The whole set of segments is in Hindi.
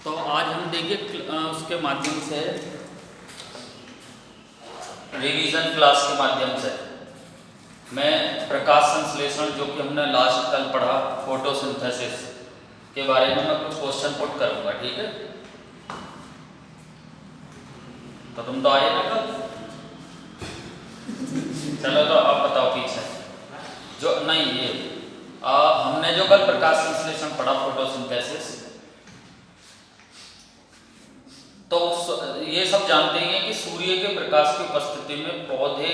तो आज हम देखिए उसके माध्यम से रिवीजन क्लास के माध्यम से मैं प्रकाश संश्लेषण जो कि हमने लास्ट कल पढ़ा फोटोसिंथेसिस के बारे में मैं कुछ क्वेश्चन पुट करूंगा, ठीक है। तो तुम तो आए ना कल, चलो तो आप बताओ पीछे जो नहीं ये हमने जो कल प्रकाश संश्लेषण पढ़ा फोटोसिंथेसिस, तो ये सब जानते हैं कि सूर्य के प्रकाश की उपस्थिति में पौधे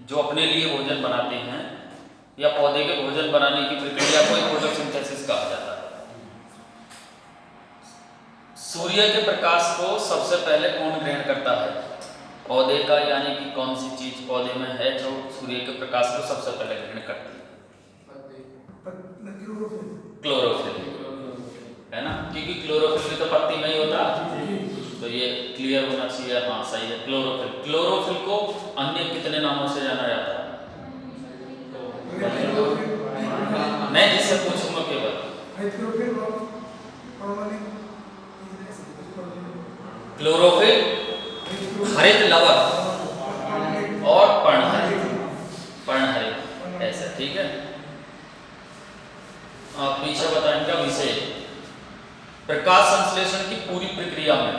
जो अपने लिए भोजन बनाते हैं या पौधे के भोजन बनाने की प्रक्रिया को फोटोसिंथेसिस कहा जाता है। सूर्य के प्रकाश को सबसे पहले कौन ग्रहण करता है? पौधे का, यानी कि कौन सी चीज पौधे में है जो सूर्य के प्रकाश को सबसे पहले ग्रहण करती है? क्लोरोफिल, है ना, क्योंकि क्लोरोफिल भी तो पत्ती में ही होता, तो ये क्लियर होना चाहिए। हाँ सही है, क्लोरोफिल। क्लोरोफिल को अन्य कितने नामों से जाना जाता है? मैं जिससे पूछूंगा केवल क्लोरोफिल, हरित लवक और पर्णहरित, ऐसा, ठीक है। आप पीछे बताएं क्या विषय? प्रकाश संश्लेषण की पूरी प्रक्रिया में,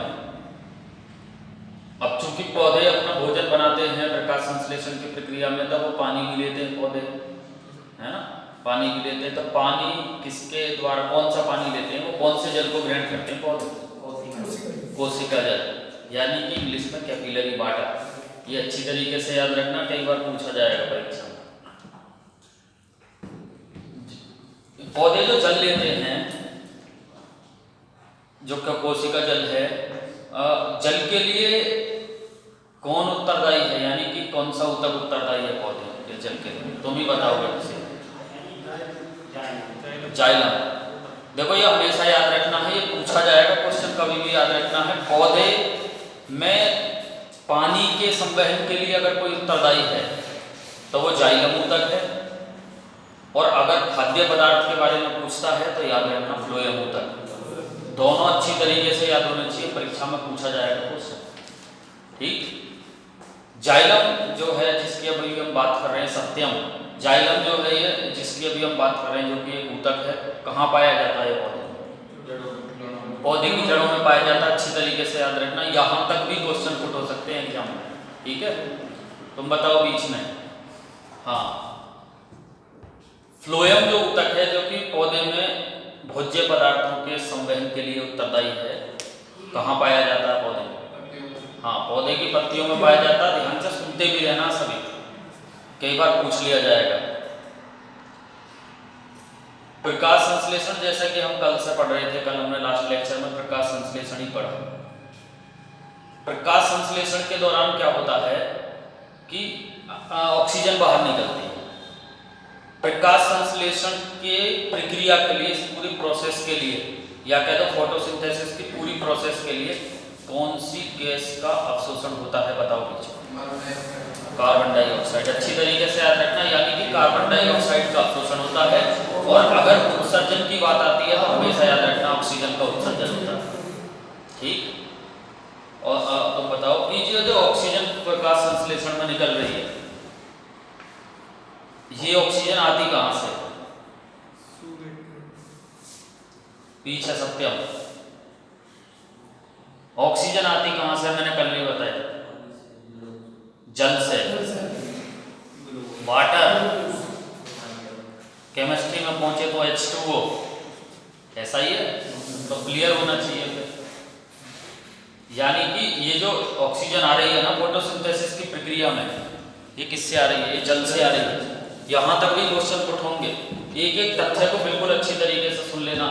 अब चूंकि पौधे अपना भोजन बनाते हैं प्रकाश संश्लेषण की प्रक्रिया में, तब वो पानी भी लेते हैं पौधे, है ना, पानी भी लेते हैं। तो पानी किसके द्वारा, कौन सा पानी लेते हैं? वो कौन से जल को ग्रहण करते हैं पौधे? कोशिका जल, यानी कि इंग्लिश में कैपिलरी वाटर। ये अच्छी तरीके से याद रखना, कई बार पूछा जाएगा परीक्षा में। पौधे जो जल लेते हैं, जो कोशिका जल है, जल के लिए कौन उत्तरदायी है, यानी कि कौन सा ऊतक उत्तरदायी है पौधे के जल के लिए? तुम ही बताओगे किसे? जाइलम। देखो ये हमेशा याद रखना है, ये पूछा जाएगा क्वेश्चन, कभी भी याद रखना है। पौधे में पानी के संवहन के लिए अगर कोई उत्तरदायी है तो वो जाइलम ऊतक है, और अगर खाद्य पदार्थ के बारे में पूछता है तो याद रखना फ्लोएम ऊतक। दोनों अच्छी तरीके से याद होने चाहिए, परीक्षा में पूछा जाएगा क्वेश्चन, ठीक। जाइलम जो है, जिसकी अभी हम बात कर रहे हैं, सत्यम जाइलम जो है ये, जिसकी अभी हम बात कर रहे हैं, जो कि एक ऊतक है, कहाँ पाया जाता है? पौधे की जड़ों में पाया जाता है। अच्छी तरीके से याद रखना, यहाँ तक भी क्वेश्चन पुट हो सकते हैं एग्जाम में, ठीक है। तुम बताओ बीच में। हाँ, फ्लोएम जो ऊतक है, जो कि पौधे में भोज्य पदार्थों के संवहन के लिए उत्तरदायी है, कहाँ पाया जाता है? पौधे में। हाँ, पौधे की पत्तियों में पाया जाता है। ध्यान से सुनते भी रहना सभी, कई बार पूछ लिया जाएगा। प्रकाश संश्लेषण, जैसा कि हम कल से पढ़ रहे थे, कल हमने लास्ट लेक्चर में प्रकाश संश्लेषण ही पढ़ा। प्रकाश संश्लेषण के दौरान क्या होता है कि ऑक्सीजन बाहर निकलती है। प्रकाश संश्लेषण के प्रक्रिया के लिए, इस पूरी प्रोसेस के लिए, या कह दो फोटोसिंथेसिस की पूरी प्रोसेस के लिए, कौन सी गैस का अवशोषण होता है? बताओ पीछे। Carbon dioxide. अच्छी तरीके से याद रखना, यानी कि कार्बन डाइऑक्साइड का अवशोषण होता है। और अगर उत्सर्जन की बात आती है तो हमेशा याद रखना ऑक्सीजन का उत्सर्जन होता है, ठीक। और तुम बताओ कि जो ऑक्सीजन प्रकाश संश्लेषण में निकल रही है, ये ऑक्सीजन आती कहाँ से? पीछे सत्यम, ऑक्सीजन आती कहाँ से? मैंने कल भी बताया, जल से, वाटर। केमिस्ट्री में पहुंचे तो H2O, ऐसा ही है, तो क्लियर होना चाहिए फिर। यानी कि ये जो ऑक्सीजन आ रही है ना फोटोसिंथेसिस की प्रक्रिया में, ये किससे आ रही है? ये जल से आ रही है। यहाँ तक भी क्वेश्चन पुट होंगे, एक एक तथ्य को बिल्कुल अच्छी तरीके से सुन लेना।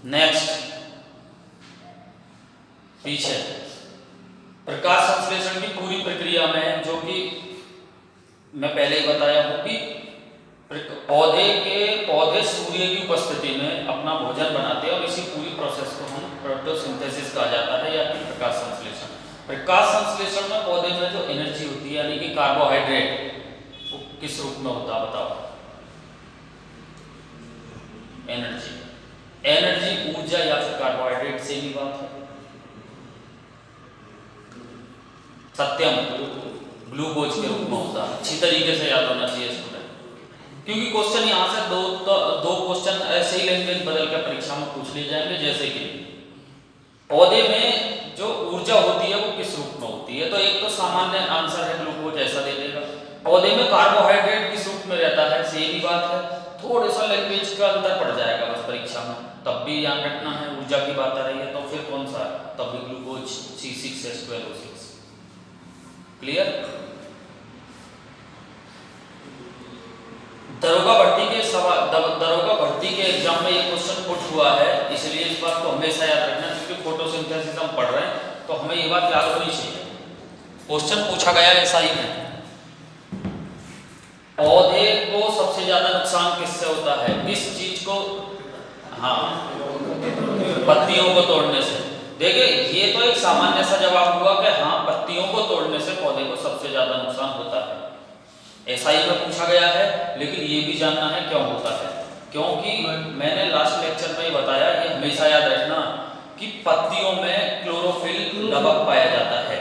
नेक्स्ट, पीछे प्रकाश संश्लेषण की पूरी प्रक्रिया में, जो कि मैं पहले ही बताया हूं कि पौधे सूर्य की उपस्थिति में अपना भोजन बनाते हैं, और इसी पूरी प्रोसेस को हम फोटोसिंथेसिस कहा जाता है, या फिर प्रकाश संश्लेषण। प्रकाश संश्लेषण में पौधे में जो एनर्जी होती है, यानी कि कार्बोहाइड्रेट, वो किस रूप में होता है? बताओ। एनर्जी, एनर्जी, ऊर्जा या फिर कार्बोहाइड्रेट, से भी बात है। सत्यम ग्लूकोज के रूप में होता है। अच्छी तरीके से याद होना चाहिए स्टूडेंट, क्योंकि क्वेश्चन यहाँ से दो क्वेश्चन ऐसे ही लैंग्वेज बदल कर परीक्षा में पूछ लिए जाएंगे। जैसे कि पौधे में जो ऊर्जा होती है वो किस रूप में होती है, तो एक तो सामान्य आंसर है ग्लूकोज, ऐसा दे देगा। पौधे में कार्बोहाइड्रेट किस रूप में रहता है, से भी बात है। थोड़ा सा लैंग्वेज का अंतर पड़ जाएगा बस परीक्षा में, तब भी ध्यान रखना है। ऊर्जा की बात आ रही है तो फिर कौन सा, तब भी ग्लूकोज C6H12O6। क्लियर। दरोगा भर्ती के एग्जाम में ये क्वेश्चन पुट हुआ है, इसलिए इस बात को हमेशा याद रखना, क्योंकि फोटोसिंथेसिस हम पढ़ रहे हैं तो हमें ये बात याद होनी चाहिए। क्वेश्चन पूछा गया ऐसा ही है, पौधे को सबसे ज्यादा नुकसान किससे होता है, किस चीज को, हाँ पत्तियों को तोड़ने से। देखिए ये तो एक सामान्य सा जवाब हुआ कि हाँ पत्तियों को तोड़ने से पौधे को सबसे ज्यादा नुकसान होता है, ऐसा ही में पूछा गया है। लेकिन ये भी जानना है क्यों होता है, क्योंकि मैंने लास्ट लेक्चर में ही बताया, ये हमेशा याद रखना कि पत्तियों में क्लोरोफिल लवक पाया जाता है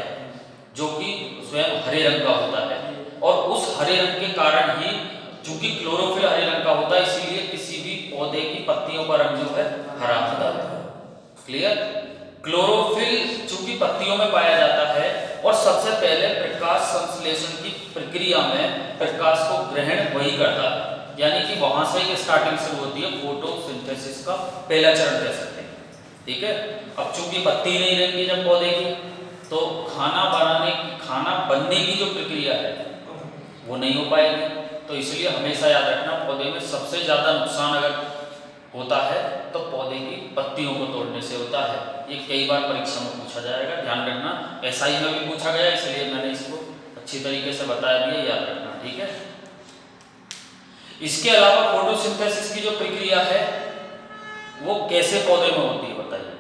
जो कि स्वयं हरे रंग का होता है, और उस हरे रंग के कारण ही, चूंकि क्लोरोफिल हरे रंग का होता है, इसीलिए किसी भी पौधे की पत्तियों का रंग जो है हरा होता है। क्लियर। क्लोरोफिल चूंकि पत्तियों में पाया जाता है और सबसे पहले प्रकाश संश्लेषण की प्रक्रिया में प्रकाश को ग्रहण वही करता है, यानी कि वहां से एक स्टार्टिंग शुरू होती है फोटोसिंथेसिस का पहला चरण कह सकते हैं। ठीक है। अब चूंकि पत्ती नहीं रहेंगी जब पौधे की, तो खाना बनने की जो प्रक्रिया है वो नहीं हो पाएगी। तो इसलिए हमेशा याद रखना, पौधे में सबसे ज्यादा नुकसान अगर होता है तो पौधे की पत्तियों को तोड़ने से होता है। ये कई बार परीक्षा में पूछा जाएगा, ध्यान रखना। SI में भी पूछा गया, इसलिए मैंने इसको अच्छी तरीके से बताया भी है, याद रखना। ठीक है। इसके अलावा फोटोसिंथेसिस की जो प्रक्रिया है वो कैसे पौधे में होती है बताइए,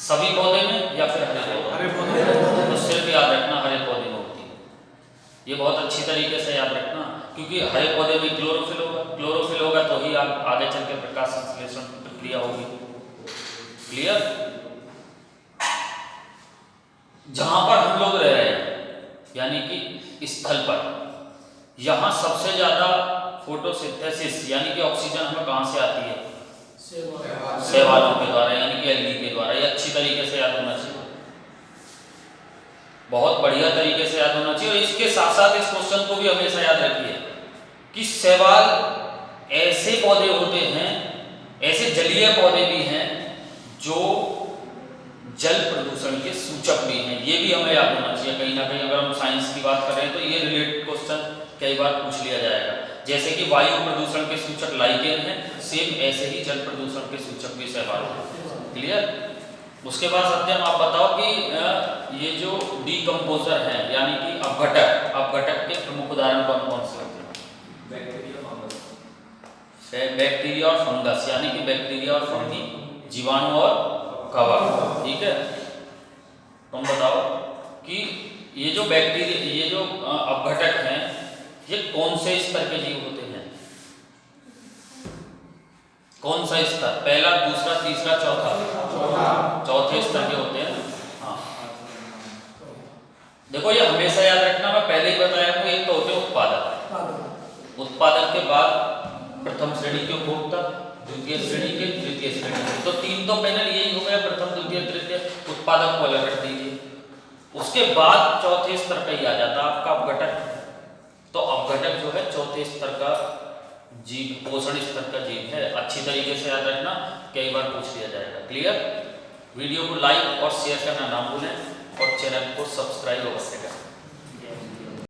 सभी पौधे में या फिर हरे पौधे में? तो सिर्फ याद रखना हरे पौधे में होती है, ये बहुत अच्छी तरीके से याद रखना, क्योंकि हरे पौधे में क्लोरोफिल होगा तो ही आप आगे चल के प्रकाश संश्लेषण की प्रक्रिया होगी। क्लियर। जहां पर हम लोग रह रहे हैं यानी कि स्थल पर, यहां सबसे ज्यादा फोटोसिंथेसिस यानी कि ऑक्सीजन हमें कहां से आती है, शैवालों के द्वारा, यानी कि एल्गी के द्वारा। ये अच्छी तरीके से याद होना चाहिए, बहुत बढ़िया तरीके से याद होना चाहिए। और इसके साथ साथ इस क्वेश्चन को भी हमेशा याद रखिए कि शैवाल ऐसे पौधे होते हैं, ऐसे जलीय पौधे भी हैं जो जल प्रदूषण के सूचक भी हैं। ये भी हमें याद होना चाहिए कहीं ना कहीं, अगर हम साइंस की बात कर रहे हैं तो ये रिलेटेड क्वेश्चन कई बार पूछ लिया जाएगा। जैसे कि वायु प्रदूषण के सूचक लाइकेन है, सेम ऐसे ही जल प्रदूषण के सूचक भी शैवाल है। क्लियर। उसके बाद सत्यम आप बताओ कि ये जो डीकम्पोजर है यानी कि अपघटक के प्रमुख उदाहरण कौन कौन से होते हैं? बैक्टीरिया और फंगस, यानी कि बैक्टीरिया और फंगी, जीवाणु और कवक। ठीक है। तुम बताओ कि ये जो बैक्टीरिया, ये जो अपघटक हैं, ये कौन से स्तर के जीव होते हैं? कौन सा स्तर, पहला, दूसरा, तीसरा, चौथा? चौथे स्तर के होते हैं। हाँ देखो ये हमेशा याद रखना, मैं पहले ही बताया हूँ, एक तो होते हैं उत्पादक के बाद प्रथम श्रेणी के उपभोक्ता, द्वितीय श्रेणी के, तृतीय श्रेणी के। तो तीन तो पैनल यही हो गया, प्रथम, द्वितीय, तृतीय। उत्पादक को अलग रख दीजिए। उसके बाद चौथे स्तर पे ही आ जाता है आपका अपघटक। तो अपघटक जो है चौथे स्तर का जीव, पोषण स्तर का जीव है। अच्छी तरीके से याद रखना, कई बार पूछ लिया जाएगा। क्लियर। वीडियो को लाइक और शेयर करना ना भूलें और चैनल को सब्सक्राइब अवश्य करें।